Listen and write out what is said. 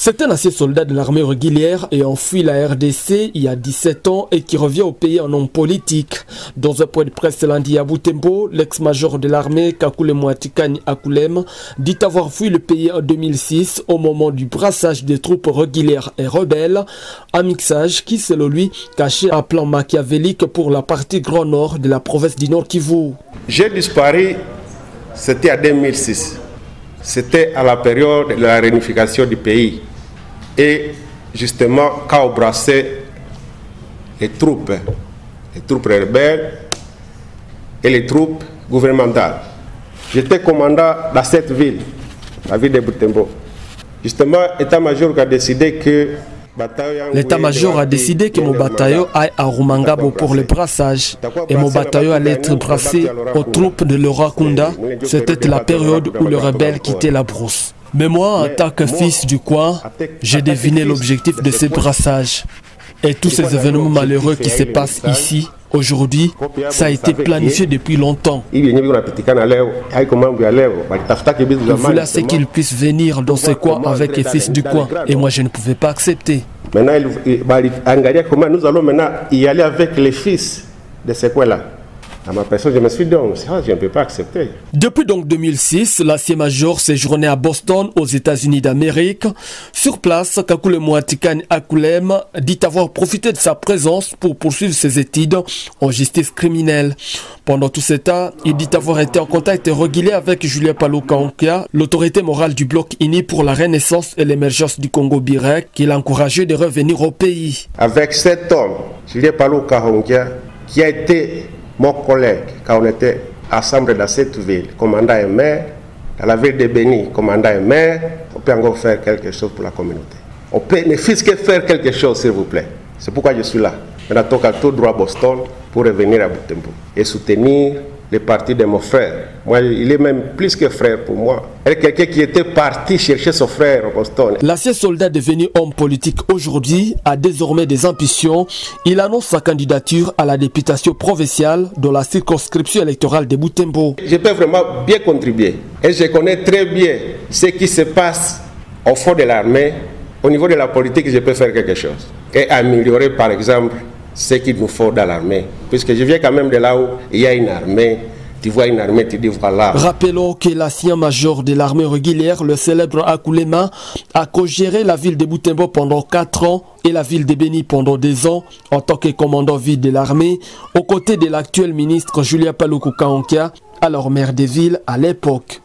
C'est un ancien soldat de l'armée régulière ayant fui la RDC il y a 17 ans et qui revient au pays en homme politique. Dans un point de presse lundi à Butembo, l'ex-major de l'armée Kakule Mwatikani Akulem dit avoir fui le pays en 2006 au moment du brassage des troupes régulières et rebelles, un mixage qui selon lui cachait un plan machiavélique pour la partie grand nord de la province du Nord Kivu. J'ai disparu, c'était en 2006. C'était à la période de la réunification du pays. Et justement, quand on brassait les troupes rebelles et les troupes gouvernementales. J'étais commandant dans cette ville, la ville de Butembo. Justement, l'état-major a décidé que... L'état-major a décidé que mon bataillon aille à Rumangabo pour le brassage. Et mon bataillon allait être brassé aux troupes de Laurent Kunda. C'était la période où les rebelles quittaient la brousse. Mais moi, en tant que fils du coin, j'ai deviné l'objectif de ce brassage. Et tous ces événements malheureux qui se passent ici, aujourd'hui, ça a été planifié depuis longtemps. Il voulait ce qu'il puisse venir dans ce coin avec les fils du coin. Et moi, je ne pouvais pas accepter. Maintenant, comment nous allons maintenant y aller avec les fils de ce coin-là. À ma personne, je me suis dit, je ne peux pas accepter. Depuis donc 2006, l'ancien major séjournait à Boston, aux États-Unis d'Amérique. Sur place, Kakule Mwatikani Akulem dit avoir profité de sa présence pour poursuivre ses études en justice criminelle. Pendant tout ce temps, il dit avoir été en contact régulier avec Julien Paluku Kahongya, l'autorité morale du bloc uni pour la renaissance et l'émergence du Congo-Birek, qui l'a encouragé de revenir au pays. Avec cet homme, Julien Paluku Kahongya, qui a été mon collègue, quand on était ensemble dans cette ville, commandant et maire, dans la ville de Béni, commandant et maire, on peut encore faire quelque chose pour la communauté. On peut ne fût-ce que faire quelque chose, s'il vous plaît. C'est pourquoi je suis là. On a tout droit à Boston pour revenir à Butembo et soutenir les partis de mon frère. Moi, il est même plus que frère pour moi. Il y a quelqu'un qui était parti chercher son frère au Boston. L'ancien soldat devenu homme politique aujourd'hui a désormais des ambitions. Il annonce sa candidature à la députation provinciale dans la circonscription électorale de Butembo. Je peux vraiment bien contribuer. Et je connais très bien ce qui se passe au fond de l'armée. Au niveau de la politique, je peux faire quelque chose. Et améliorer, par exemple, ce qu'il nous faut dans l'armée. Puisque je viens quand même de là où il y a une armée. Tu vois une armée, tu dis voilà. Rappelons que l'ancien major de l'armée régulière, le célèbre Akulema, a co-géré la ville de Butembo pendant 4 ans et la ville de Béni pendant 2 ans en tant que commandant ville de l'armée, aux côtés de l'actuel ministre Julien Paluku Kahongya, alors maire de ville à l'époque.